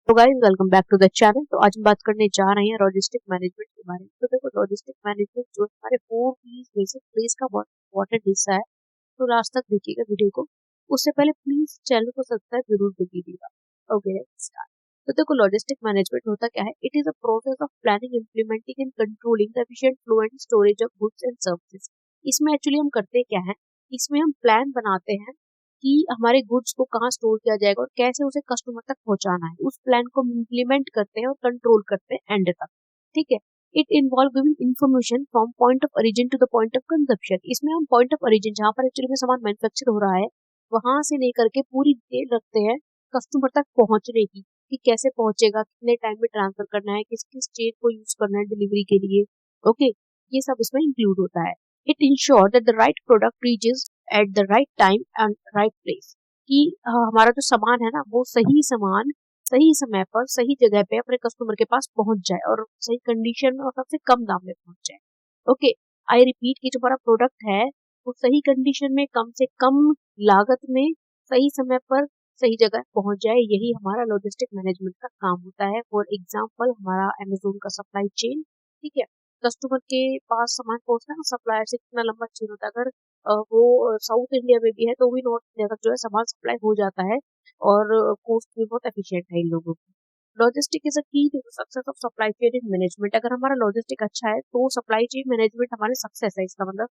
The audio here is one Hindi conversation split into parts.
तो guys welcome back to the channel. तो आज हम बात करने जा रहे हैं लॉजिस्टिक मैनेजमेंट के बारे में। तो देखो लॉजिस्टिक मैनेजमेंट जो हमारे 4 P's में से प्लेस का बहुत इंपॉर्टेंट हिस्सा है। तो लास्ट तक देखिएगा वीडियो को। उससे पहले प्लीज चैनल को सब्सक्राइब जरूर कर लीजिएगा। Okay let's start. तो देखो लॉजिस्टिक मैनेजमेंट होता क्या है? It is a process of planning, implementing and controlling the efficient flow and storage of goods and services. इसमें एक्चुअली हम करते क्या है, इसमें हम प्लान बनाते हैं कि हमारे गुड्स को कहाँ स्टोर किया जाएगा और कैसे उसे कस्टमर तक पहुंचाना है। उस प्लान को इम्प्लीमेंट करते हैं और कंट्रोल करते हैं एंड तक। ठीक है। It involve giving information from point of origin to the point of consumption. इसमें हम पॉइंट ऑफ ओरिजिन जहाँ पर एक्चुअली में सामान मैन्युफैक्चर हो रहा है वहां से लेकर के पूरी डिटेल रखते हैं कस्टमर तक पहुंचने की, कि कैसे पहुंचेगा, कितने टाइम में ट्रांसफर करना है, किस किस चेन को यूज करना है डिलीवरी के लिए। ओके, ये सब इसमें इंक्लूड होता है। It ensure that the right product reaches at the right time and right place, कि हमारा जो सामान है ना वो सही सामान सही समय पर सही जगह पे अपने कस्टमर के पास पहुंच जाए और सही कंडीशन में और सबसे कम दाम में पहुंच जाए। ओके, आई रिपीट कि जो हमारा प्रोडक्ट है वो सही कंडीशन में कम से कम लागत में सही समय पर सही जगह पहुंच जाए, यही हमारा लॉजिस्टिक मैनेजमेंट का काम होता है। फॉर एग्जाम्पल हमारा अमेजोन का सप्लाई चेन। ठीक है, कस्टमर के पास सामान पहुंचना है, सप्लायर से कितना लंबा चेन होता है। अगर वो साउथ इंडिया में भी है तो भी नॉर्थ इंडिया तक जो है सामान सप्लाई हो जाता है और कोस्ट भी बहुत एफिशिएंट है इन लोगों की। Logistic is a key to success of supply chain in management. अगर हमारा लॉजिस्टिक अच्छा है तो सप्लाई चेन मैनेजमेंट हमारे सक्सेस है, इसका मतलब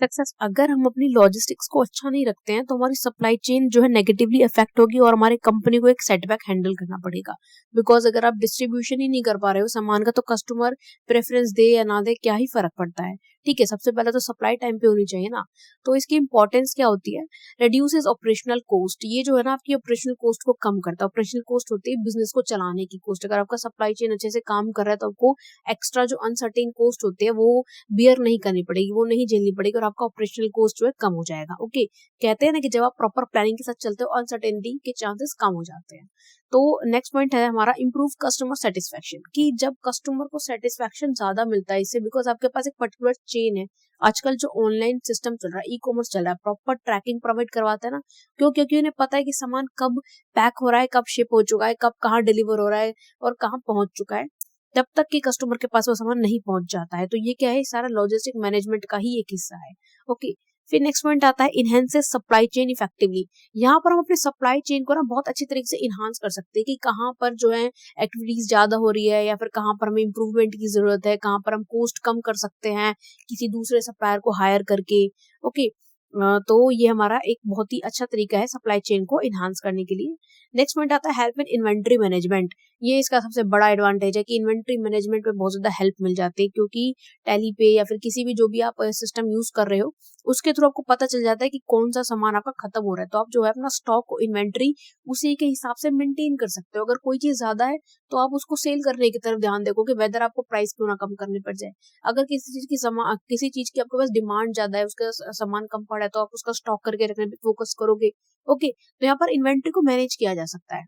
सक्सेस। अगर हम अपनी लॉजिस्टिक्स को अच्छा नहीं रखते हैं तो हमारी सप्लाई चेन जो है नेगेटिवली अफेक्ट होगी और हमारे कंपनी को एक सेटबैक हैंडल करना पड़ेगा। बिकॉज अगर आप डिस्ट्रीब्यूशन ही नहीं कर पा रहे हो सामान का तो कस्टमर प्रेफरेंस दे या ना दे क्या ही फर्क पड़ता है। ठीक है, सबसे पहले तो सप्लाई टाइम पे होनी चाहिए ना। तो इसकी इंपॉर्टेंस क्या होती है? Reduces operational cost. ये जो है ना आपकी ऑपरेशनल कॉस्ट को कम करता है। ऑपरेशनल कॉस्ट होती है बिजनेस को चलाने की कॉस्ट। अगर आपका सप्लाई चेन अच्छे से काम कर रहा है तो आपको एक्स्ट्रा जो अनसर्टेन कॉस्ट होती है वो बियर नहीं करनी पड़ेगी, वो नहीं झेलनी पड़ेगी और आपका ऑपरेशनल कॉस्ट जो है कम हो जाएगा। ओके, कहते हैं ना कि जब आप प्रॉपर प्लानिंग के साथ चलते हो अनसर्टेनिटी के चांसेस कम हो जाते हैं। तो नेक्स्ट पॉइंट है हमारा इंप्रूव कस्टमर सेटिस्फेक्शन, कि जब कस्टमर को सेटिस्फेक्शन ज्यादा मिलता है इससे, बिकॉज आपके पास एक पर्टिकुलर चेन है। आजकल जो ऑनलाइन सिस्टम चल रहा है, ई कॉमर्स चल रहा है, प्रॉपर ट्रैकिंग प्रोवाइड करवाता है ना। क्यों? क्योंकि उन्हें पता है कि सामान कब पैक हो रहा है, कब शिप हो चुका है, कब कहाँ डिलीवर हो रहा है और कहाँ पहुंच चुका है, तब तक कि कस्टमर के पास वो सामान नहीं पहुंच जाता है। तो ये क्या है, सारा लॉजिस्टिक मैनेजमेंट का ही एक हिस्सा है। ओके, फिर नेक्स्ट पॉइंट आता है इनहेंसेस सप्लाई चेन इफेक्टिवली। यहाँ पर हम अपने सप्लाई चेन को ना बहुत अच्छी तरीके से इनहांस कर सकते हैं कि कहाँ पर जो है एक्टिविटीज ज्यादा हो रही है या फिर कहाँ पर हमें इंप्रूवमेंट की जरूरत है, कहाँ पर हम कॉस्ट कम कर सकते हैं किसी दूसरे सप्लायर को हायर करके। ओके, तो ये हमारा एक बहुत ही अच्छा तरीका है सप्लाई चेन को इनहांस करने के लिए। नेक्स्ट पॉइंट आता है हेल्प इन इन्वेंट्री मैनेजमेंट। ये इसका सबसे बड़ा एडवांटेज है कि इन्वेंट्री मैनेजमेंट में बहुत ज्यादा हेल्प मिल जाती है, क्योंकि टैली पे या फिर किसी भी जो भी आप सिस्टम यूज कर रहे हो उसके थ्रू आपको पता चल जाता है कि कौन सा सामान आपका खत्म हो रहा है। तो आप जो है अपना स्टॉक इन्वेंट्री उसी के हिसाब से मेंटेन कर सकते हो। अगर कोई चीज ज्यादा है तो आप उसको सेल करने की तरफ ध्यान देखो कि वेदर आपको प्राइस क्यों ना कम करनी पड़ जाए। अगर किसी चीज की आपके पास डिमांड ज्यादा है, उसका सामान कम पड़ा है, तो आप उसका स्टॉक करके रखने पे फोकस करोगे। ओके, तो यहाँ पर इन्वेंट्री को मैनेज किया जा सकता है।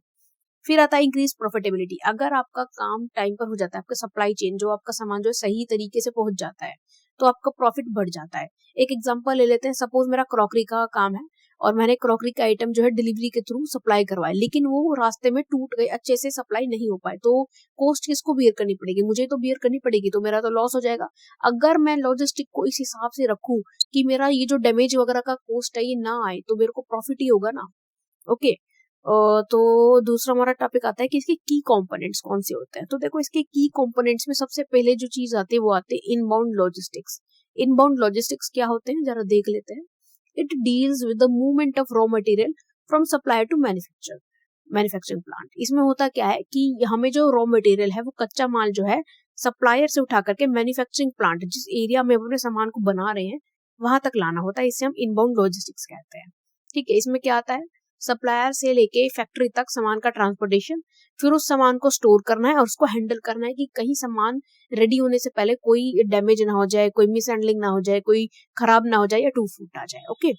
फिर आता है इंक्रीज प्रॉफिटेबिलिटी। अगर आपका काम टाइम पर हो जाता है, आपका सप्लाई चेन जो आपका सामान जो है सही तरीके से पहुंच जाता है तो आपका प्रॉफिट बढ़ जाता है। एक एग्जांपल ले लेते हैं, सपोज मेरा क्रॉकरी का काम है और मैंने क्रॉकरी का आइटम जो है डिलीवरी के थ्रू सप्लाई करवाया, लेकिन वो रास्ते में टूट गए, अच्छे से सप्लाई नहीं हो पाए, तो कॉस्ट किसको बियर करनी पड़ेगी? मुझे तो बियर करनी पड़ेगी, तो मेरा तो लॉस हो जाएगा। अगर मैं लॉजिस्टिक को इस हिसाब से रखूं कि मेरा ये जो डैमेज वगैरह का कॉस्ट है ये ना आए तो मेरे को प्रॉफिट ही होगा ना। ओके, तो दूसरा हमारा टॉपिक आता है कि इसके की कंपोनेंट्स कौन से होते हैं। तो देखो इसके की कंपोनेंट्स में सबसे पहले जो चीज आती है वो आती है इनबाउंड लॉजिस्टिक्स। इनबाउंड लॉजिस्टिक्स क्या होते हैं जरा देख लेते हैं। It deals with the movement of raw material from supplier to manufacturing plant. इसमें होता क्या है कि हमें जो रॉ मटेरियल है वो कच्चा माल जो है सप्लायर से उठा करके मैन्युफैक्चरिंग प्लांट जिस एरिया में अपने सामान को बना रहे हैं वहां तक लाना होता है। इसे हम इनबाउंड लॉजिस्टिक्स कहते हैं। ठीक है, इसमें क्या आता है, सप्लायर से लेके फैक्ट्री तक सामान का ट्रांसपोर्टेशन, फिर उस सामान को स्टोर करना है और उसको हैंडल करना है कि कहीं सामान रेडी होने से पहले कोई डैमेज ना हो जाए, कोई मिसहैंडलिंग ना हो जाए, कोई खराब ना हो जाए या टूट फूट ना जाए। ओके,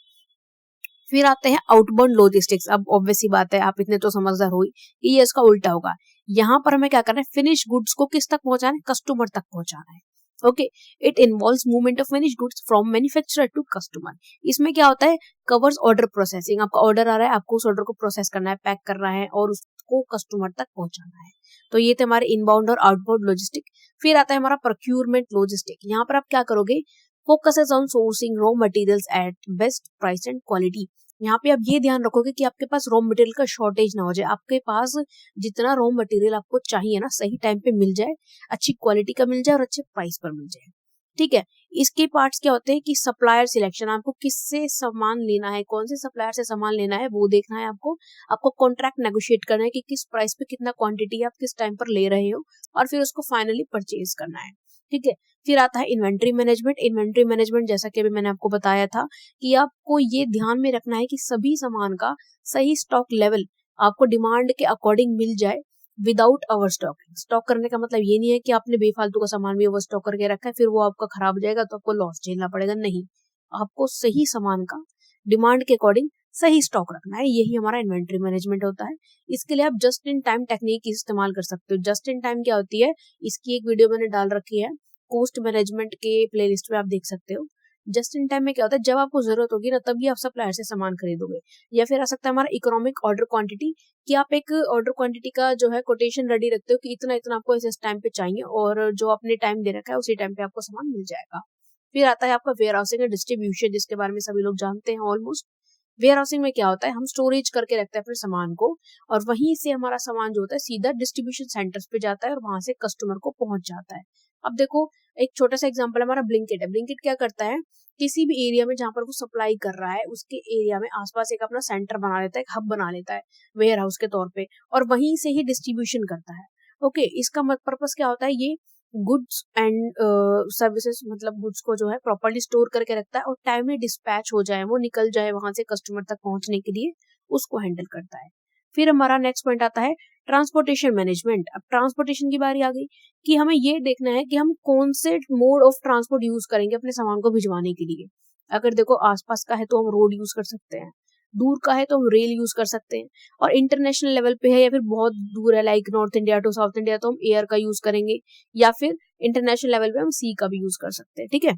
फिर आते हैं आउटबाउंड लॉजिस्टिक्स। अब ऑब्वियस सी बात है, आप इतने तो समझदार हो कि ये इसका उल्टा होगा। यहाँ पर हमें क्या करना है, फिनिश गुड्स को किस तक पहुंचाना है? कस्टमर तक पहुंचाना है। Okay, it involves movement of finish goods from manufacturer to customer. इसमें क्या होता है, कवर्स ऑर्डर प्रोसेसिंग। आपका ऑर्डर आ रहा है, आपको उस ऑर्डर को प्रोसेस करना है, पैक करना है और उसको कस्टमर तक पहुंचाना है। तो ये थे हमारे इनबाउंड और आउटबाउंड लॉजिस्टिक। फिर आता है हमारा प्रोक्यूरमेंट लॉजिस्टिक। यहाँ पर आप क्या करोगे, focuses on sourcing raw materials at best price and quality. यहाँ पे आप ये ध्यान रखोगे कि आपके पास रॉ मटेरियल का शॉर्टेज ना हो जाए, आपके पास जितना रॉ मटेरियल आपको चाहिए ना सही टाइम पे मिल जाए, अच्छी क्वालिटी का मिल जाए और अच्छे प्राइस पर मिल जाए। ठीक है, इसके पार्ट्स क्या होते हैं कि सप्लायर सिलेक्शन, आपको किससे सामान लेना है, कौन से सप्लायर से सामान लेना है वो देखना है आपको कॉन्ट्रैक्ट नेगोशिएट करना है कि किस प्राइस पे कितना क्वांटिटी आप किस टाइम पर ले रहे हो, और फिर उसको फाइनली परचेज करना है। ठीक है, फिर आता है इन्वेंट्री मैनेजमेंट। इन्वेंट्री मैनेजमेंट जैसा कि अभी मैंने आपको बताया था कि आपको ये ध्यान में रखना है कि सभी सामान का सही स्टॉक लेवल आपको डिमांड के अकॉर्डिंग मिल जाए विदाउट ओवर स्टॉकिंग। स्टॉक करने का मतलब ये नहीं है कि आपने बेफालतू का सामान भी ओवर स्टॉक करके रखा है फिर वो आपका खराब हो जाएगा तो आपको लॉस झेलना पड़ेगा, नहीं। आपको सही सामान का डिमांड के अकॉर्डिंग सही स्टॉक रखना है, यही हमारा इन्वेंट्री मैनेजमेंट होता है। इसके लिए आप जस्ट इन टाइम टेक्निक इस्तेमाल कर सकते हो। जस्ट इन टाइम क्या होती है, इसकी एक वीडियो मैंने डाल रखी है कोस्ट मैनेजमेंट के प्लेलिस्ट में, आप देख सकते हो। जस्ट इन टाइम में क्या होता है, जब आपको जरूरत होगी ना तभी आप सप्लायर से सामान खरीदोगे। या फिर आ सकता है हमारा इकोनॉमिक ऑर्डर क्वांटिटी, कि आप एक ऑर्डर क्वांटिटी का जो है कोटेशन रेडी रखते हो कि इतना इतना आपको इस टाइम पे चाहिए और जो आपने टाइम दे रखा है उसी टाइम पे आपको सामान मिल जाएगा। फिर आता है आपका वेयर हाउसिंग एंड डिस्ट्रीब्यूशन, जिसके बारे में सभी लोग जानते हैं ऑलमोस्ट। वेयर हाउसिंग में क्या होता है, हम स्टोरेज करके रखते हैं अपने सामान को और वहीं से हमारा सामान जो होता है सीधा डिस्ट्रीब्यूशन सेंटर्स पे जाता है और वहां से कस्टमर को पहुंच जाता है। अब देखो एक छोटा सा एग्जांपल हमारा ब्लिंकिट है। ब्लिंकिट क्या करता है, किसी भी एरिया में जहां पर वो सप्लाई कर रहा है उसके एरिया में आसपास एक अपना सेंटर बना लेता है, एक हब बना लेता है वेयर हाउस के तौर पे, और वहीं से ही डिस्ट्रीब्यूशन करता है। ओके, इसका पर्पस क्या होता है, ये गुड्स एंड सर्विसेज मतलब गुड्स को जो है प्रॉपर्ली स्टोर करके रखता है और टाइमली डिस्पैच हो जाए, वो निकल जाए वहां से कस्टमर तक पहुंचने के लिए, उसको हैंडल करता है। फिर हमारा नेक्स्ट पॉइंट आता है ट्रांसपोर्टेशन मैनेजमेंट। अब ट्रांसपोर्टेशन की बारी आ गई कि हमें ये देखना है कि हम कौन से मोड ऑफ ट्रांसपोर्ट यूज करेंगे अपने सामान को भिजवाने के लिए। अगर देखो आसपास का है तो हम रोड यूज कर सकते हैं, दूर का है तो हम रेल यूज कर सकते हैं, और इंटरनेशनल लेवल पे है या फिर बहुत दूर है like north India to south India तो हम एयर का यूज करेंगे, या फिर इंटरनेशनल लेवल पे हम सी का भी यूज कर सकते हैं। ठीक है,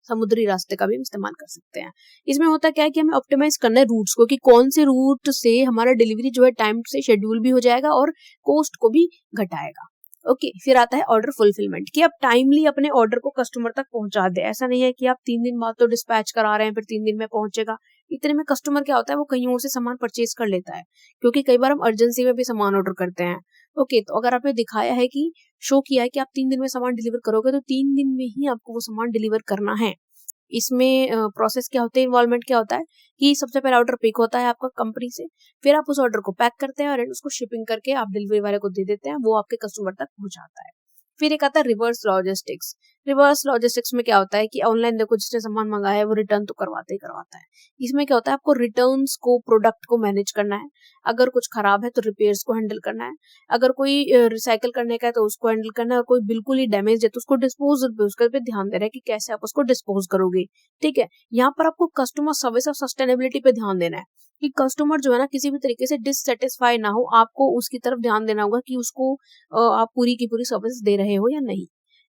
समुद्री रास्ते का भी हम इस्तेमाल कर सकते हैं। इसमें होता क्या है कि हमें ऑप्टिमाइज करना है रूट्स को, कि कौन से रूट से हमारा डिलीवरी जो है टाइम से शेड्यूल भी हो जाएगा और कोस्ट को भी घटाएगा। ओके, फिर आता है ऑर्डर फुलफिलमेंट, कि आप टाइमली अपने ऑर्डर को कस्टमर तक पहुंचा दे। ऐसा नहीं है कि आप 3 दिन बाद तो डिस्पैच करा रहे हैं फिर 3 दिन में पहुंचेगा। इतने में कस्टमर क्या होता है, वो कहीं और से सामान परचेज कर लेता है, क्योंकि कई बार हम अर्जेंसी में भी सामान ऑर्डर करते हैं। ओके, तो अगर आपने दिखाया है कि शो किया है कि आप 3 दिन में सामान डिलीवर करोगे तो 3 दिन में ही आपको वो सामान डिलीवर करना है। इसमें प्रोसेस क्या होते हैं, इन्वॉल्वमेंट क्या होता है कि सबसे पहले ऑर्डर पिक होता है आपका कंपनी से, फिर आप उस ऑर्डर को पैक करते हैं और उसको शिपिंग करके आप डिलीवरी वाले को दे देते हैं, वो आपके कस्टमर तक पहुंचाता है। फिर एक आता है रिवर्स लॉजिस्टिक्स। रिवर्स लॉजिस्टिक्स में क्या होता है कि ऑनलाइन देखो जिसने सामान मंगाया है वो रिटर्न तो करवाते ही करवाता है। इसमें क्या होता है, आपको रिटर्न्स को प्रोडक्ट को मैनेज करना है, अगर कुछ खराब है तो रिपेयर्स को हैंडल करना है, अगर कोई रिसाइकल करने का है तो उसको हैंडल करना है, और कोई बिल्कुल ही डैमेज है तो उसको डिस्पोजल पे उसके पे ध्यान दे रहा है कि कैसे आप उसको डिस्पोज करोगे। ठीक है, यहाँ पर आपको कस्टमर सर्विस और सस्टेनेबिलिटी पे ध्यान देना है कि कस्टमर जो है ना किसी भी तरीके से डिससेटिस्फाई ना हो, आपको उसकी तरफ ध्यान देना होगा कि उसको आप पूरी की पूरी सर्विस दे रहे हो या नहीं।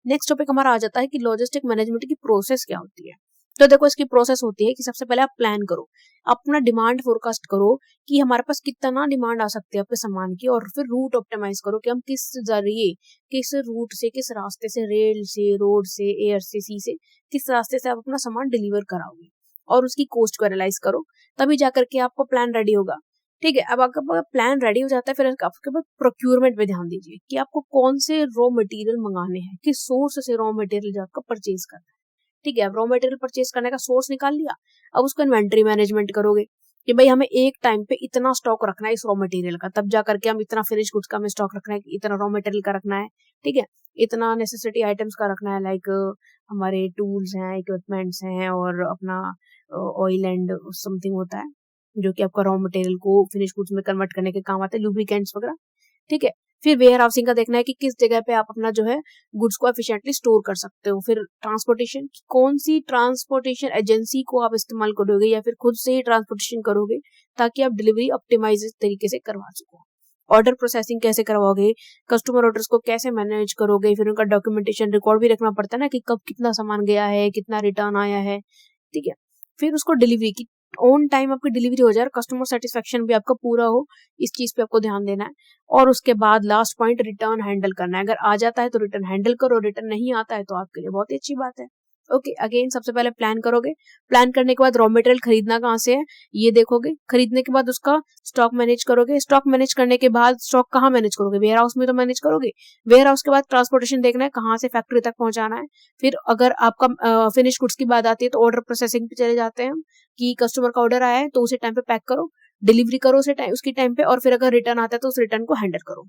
नेक्स्ट टॉपिक हमारा आ जाता है कि लॉजिस्टिक मैनेजमेंट की प्रोसेस क्या होती है। तो देखो इसकी प्रोसेस होती है कि सबसे पहले आप प्लान करो, अपना डिमांड फोरकास्ट करो कि हमारे पास कितना डिमांड आ सकती है आपके सामान की, और फिर रूट ऑप्टिमाइज करो कि हम किस जरिए, किस रूट से, किस रास्ते से, रेल से, रोड से, एयर से, सी से, किस रास्ते से आप अपना सामान डिलीवर कराओगे, और उसकी कॉस्ट को एनालाइज करो, तभी जाकर के आपका प्लान रेडी होगा। ठीक है, अब आपका प्लान रेडी हो जाता है फिर आपके बाद प्रोक्यूरमेंट पे ध्यान दीजिए कि आपको कौन से रॉ मटेरियल मंगाने हैं, किस सोर्स से रॉ मटेरियल जो आपका परचेज करना है। ठीक है, अब रॉ मटेरियल परचेज करने का सोर्स निकाल लिया, अब उसको इन्वेंटरी मैनेजमेंट करोगे कि भाई हमें एक टाइम पे इतना स्टॉक रखना है इस रॉ मटेरियल का, तब जा करके हम इतना फिनिश गुड्स का हमें स्टॉक रखना है, इतना रॉ मटेरियल का रखना है। ठीक है, इतना नेसेसिटी आइटम्स का रखना है, लाइक हमारे टूल्स हैं, इक्विपमेंट्स हैं, और अपना ऑयल एंड समथिंग होता है जो कि आपका रॉ मटेरियल को फिनिश गुड्स में कन्वर्ट करने के काम आता है, लुब्रिकेंट्स वगैरह। ठीक है, फिर वेयर हाउसिंग का देखना है कि किस जगह पे आप अपना जो है गुड्स को एफिशिएंटली स्टोर कर सकते हो। फिर ट्रांसपोर्टेशन, कौन सी ट्रांसपोर्टेशन एजेंसी को आप इस्तेमाल करोगे या फिर खुद से ही ट्रांसपोर्टेशन करोगे ताकि आप डिलीवरी ऑप्टिमाइज तरीके से करवा सको। ऑर्डर प्रोसेसिंग कैसे करवाओगे, कस्टमर ऑर्डर्स को कैसे मैनेज करोगे, फिर उनका डॉक्यूमेंटेशन रिकॉर्ड भी रखना पड़ता है ना कि कब कितना सामान गया है, कितना रिटर्न आया है। ठीक है, फिर उसको डिलीवरी की ऑन टाइम आपकी डिलीवरी हो जाए और कस्टमर सेटिस्फेक्शन भी आपका पूरा हो, इस चीज पे आपको ध्यान देना है। और उसके बाद लास्ट पॉइंट, रिटर्न हैंडल करना है। अगर आ जाता है तो रिटर्न हैंडल करो, रिटर्न नहीं आता है तो आपके लिए बहुत ही अच्छी बात है। ओके, अगेन सबसे पहले प्लान करोगे, प्लान करने के बाद रॉ मटेरियल खरीदना कहाँ से है ये देखोगे, खरीदने के बाद उसका स्टॉक मैनेज करोगे, स्टॉक मैनेज करने के बाद स्टॉक कहाँ मैनेज करोगे, वेयर हाउस में तो मैनेज करोगे, वेयर हाउस के बाद ट्रांसपोर्टेशन देखना है कहाँ से फैक्ट्री तक पहुंचाना है। फिर अगर आपका फिनिश गुड्स की बात आती है तो ऑर्डर प्रोसेसिंग पे चले जाते हैं हम, कि कस्टमर का ऑर्डर आया है तो उसे टाइम पे पैक करो, डिलीवरी करो उसे उसकी टाइम पे, और फिर अगर रिटर्न आता है तो उस रिटर्न को हैंडल करो।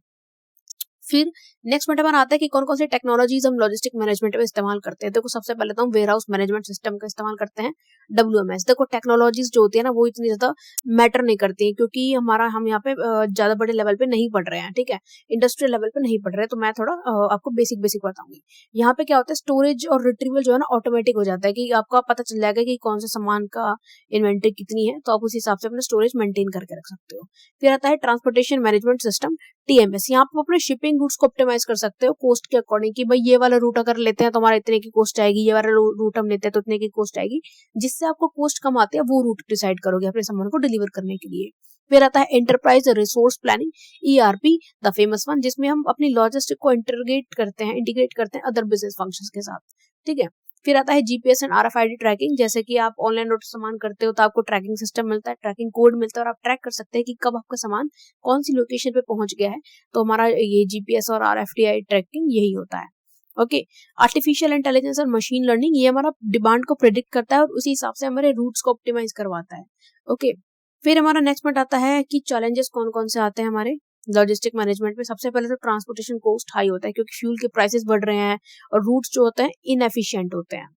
फिर नेक्स्ट पॉइंट हमारा आता है कि कौन कौन सी टेक्नोलॉजीज हम लॉजिस्टिक मैनेजमेंट में इस्तेमाल करते हैं। देखो सबसे पहले तो हम वेयर हाउस मैनेजमेंट सिस्टम का इस्तेमाल करते हैं, WMS। देखो टेक्नोलॉजीज जो होती है ना वो इतनी ज्यादा मैटर नहीं करती है, क्योंकि हम यहाँ पे ज्यादा बड़े लेवल पे नहीं पढ़ रहे हैं, ठीक है, इंडस्ट्रियल लेवल पे नहीं पढ़ रहे हैं, तो मैं थोड़ा आपको बेसिक बेसिक बताऊंगी। यहाँ पे क्या होता है, स्टोरेज और रिट्रीवल जो है ना ऑटोमेटिक हो जाता है, कि आपका पता चल जाएगा कि कौन से सामान का इन्वेंटरी कितनी है, तो आप उस हिसाब से अपने स्टोरेज मेंटेन करके रख सकते हो। फिर आता है ट्रांसपोर्टेशन मैनेजमेंट सिस्टम, TMS। यहाँ पे अपने शिपिंग रूट्स को ऑप्टिमाइज कर सकते हो कॉस्ट के अकॉर्डिंग, कि भाई ये वाला रूट अगर लेते हैं तो हमारा इतने की कॉस्ट आएगी, ये वाला रूट हम लेते हैं तो इतने की कॉस्ट आएगी, जिससे आपको कॉस्ट कम आती है वो रूट डिसाइड करोगे अपने सामान को डिलीवर करने के लिए। फिर आता है enterprise resource planning, ERP, the famous one, जिसमें हम अपनी लॉजिस्टिक को इंटीग्रेट करते हैं अदर बिजनेस फंक्शंस के साथ, ठीक है। फिर आता है GPS एंड RFID ट्रैकिंग, जैसे कि आप ऑनलाइन ऑर्डर सामान करते हो तो आपको ट्रैकिंग सिस्टम मिलता है, ट्रैकिंग कोड मिलता है, और आप ट्रैक कर सकते हैं कि कब आपका सामान कौन सी लोकेशन पे पहुंच गया है। तो हमारा ये GPS और RFID ट्रैकिंग यही होता है। ओके, आर्टिफिशियल इंटेलिजेंस और मशीन लर्निंग, ये हमारा डिमांड को प्रिडिक्ट करता है और उसी हिसाब से हमारे रूट्स को ऑप्टिमाइज करवाता है। ओके, फिर हमारा नेक्स्ट पॉइंट आता है कि चैलेंजेस कौन कौन से आते हैं हमारे लॉजिस्टिक मैनेजमेंट में। सबसे पहले तो ट्रांसपोर्टेशन कॉस्ट हाई होता है, क्योंकि फ्यूल के प्राइसेस बढ़ रहे हैं और रूट्स जो होते हैं इनएफिशिएंट होते हैं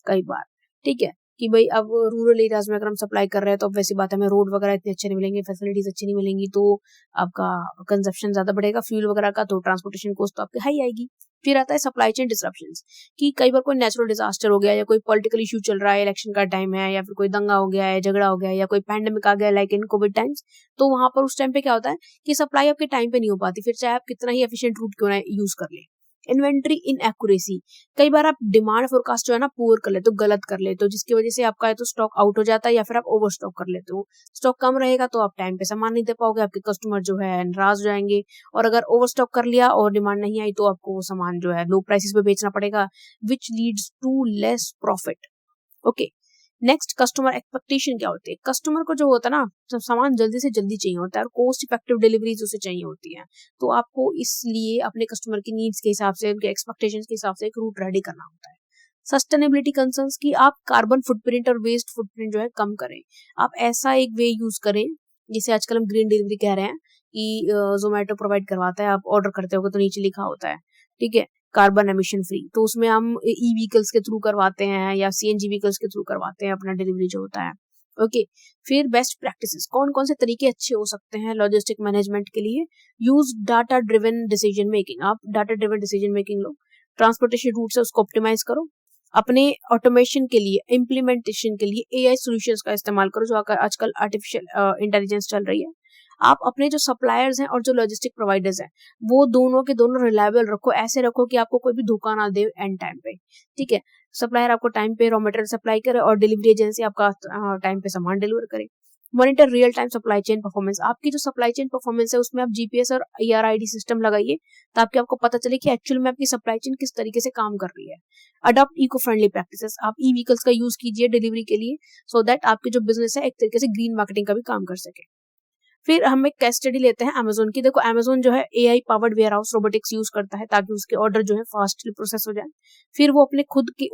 कई बार, ठीक है, कि भाई अब रूरल एरियाज में अगर हम सप्लाई कर रहे हैं तो अब वैसी बात है, हमें रोड वगैरह इतने अच्छे नहीं मिलेंगे, फैसिलिटीज अच्छी नहीं मिलेंगी, तो आपका कंजप्शन ज्यादा बढ़ेगा फ्यूल वगैरह का, तो ट्रांसपोर्टेशन कॉस्ट तो आपकी हाई आएगी। फिर आता है सप्लाई चेन डिसरप्शंस, कि कई बार कोई नेचुरल डिजास्टर हो गया, या कोई पॉलिटिकल इशू चल रहा है, इलेक्शन का टाइम है, या फिर कोई दंगा हो गया है, झगड़ा हो गया है, या कोई पैंडेमिक आ गया लाइक इन कोविड टाइम्स, तो वहां पर उस टाइम पे क्या होता है कि सप्लाई आपके टाइम पे नहीं हो पाती, फिर चाहे आप कितना ही एफिशिएंट रूट क्यों ना यूज कर ले। इन्वेंट्री इनएक्यूरेसी, कई बार आप डिमांड फोरकास्ट जो है ना पुअर कर लेते हो, गलत कर लेते हो, जिसकी वजह से आपका तो स्टॉक आउट हो जाता है या फिर आप ओवर स्टॉक कर लेते हो। स्टॉक कम रहेगा तो आप टाइम पे सामान नहीं दे पाओगे, आपके कस्टमर जो है नाराज हो जाएंगे, और अगर ओवर स्टॉक कर लिया और डिमांड नहीं आई तो आपको वो सामान जो है लो प्राइसेस पे बेचना पड़ेगा, which leads to less profit. Okay, next customer expectation क्या होती है। कस्टमर को जो होता है ना, सब सामान जल्दी से जल्दी चाहिए होता है और कॉस्ट इफेक्टिव डिलीवरीज उसे चाहिए होती है, तो आपको इसलिए अपने कस्टमर की नीड्स के हिसाब से, उनके एक्सपेक्टेशंस के हिसाब से एक रूट रेडी करना होता है। सस्टेनेबिलिटी कंसर्न्स की, आप कार्बन फुटप्रिंट और वेस्ट फुटप्रिंट जो है कम करें, आप ऐसा एक वे यूज करें, जिसे आजकल हम ग्रीन डिलीवरी कह रहे हैं, कि जोमेटो प्रोवाइड करवाता है, आप ऑर्डर करते हो तो नीचे लिखा होता है, ठीक है, कार्बन एमिशन फ्री, तो उसमें हम ई व्हीकल्स के थ्रू करवाते हैं या CNG व्हीकल्स के थ्रू करवाते हैं अपना डिलीवरी जो होता है। ओके, फिर बेस्ट प्रैक्टिसेस, कौन कौन से तरीके अच्छे हो सकते हैं लॉजिस्टिक मैनेजमेंट के लिए। Use data driven decision making, आप डाटा ड्रिवन डिसीजन मेकिंग लो, ट्रांसपोर्टेशन रूट से उसको ऑप्टिमाइज करो, अपने ऑटोमेशन के लिए, इम्प्लीमेंटेशन के लिए AI सॉल्यूशंस का इस्तेमाल करो, जो आजकल आर्टिफिशियल इंटेलिजेंस चल रही है। आप अपने जो सप्लायर्स हैं और जो लॉजिस्टिक प्रोवाइडर्स हैं वो दोनों के दोनों रिलायबल रखो, ऐसे रखो कि आपको कोई भी धोखा ना दे एंड टाइम पे, ठीक है। सप्लायर आपको टाइम पे रॉ मटेरियल सप्लाई करे और डिलीवरी एजेंसी आपका टाइम पे सामान डिलीवर करे। Monitor real time supply chain performance, आपकी जो सप्लाई चेन परफॉर्मेंस है उसमें आप GPS और ERID सिस्टम लगाइए, ताकि आपको पता चले कि एक्चुअल में आपकी सप्लाई चेन किस तरीके से काम कर रही है। अडॉप्ट इको फ्रेंडली प्रैक्टिसेस, आप ई व्हीकल्स का यूज कीजिए डिलीवरी के लिए, सो दैट आपके जो बिजनेस है एक तरीके से ग्रीन मार्केटिंग का भी काम कर सके। फिर हम एक केस स्टडी लेते हैं अमेजोन की। देखो अमेजोन जो है AI powered warehouse robotics use करता है, ताकि उसके ऑर्डर जो है फास्टली प्रोसेस हो जाए। फिर वो अपने खुद के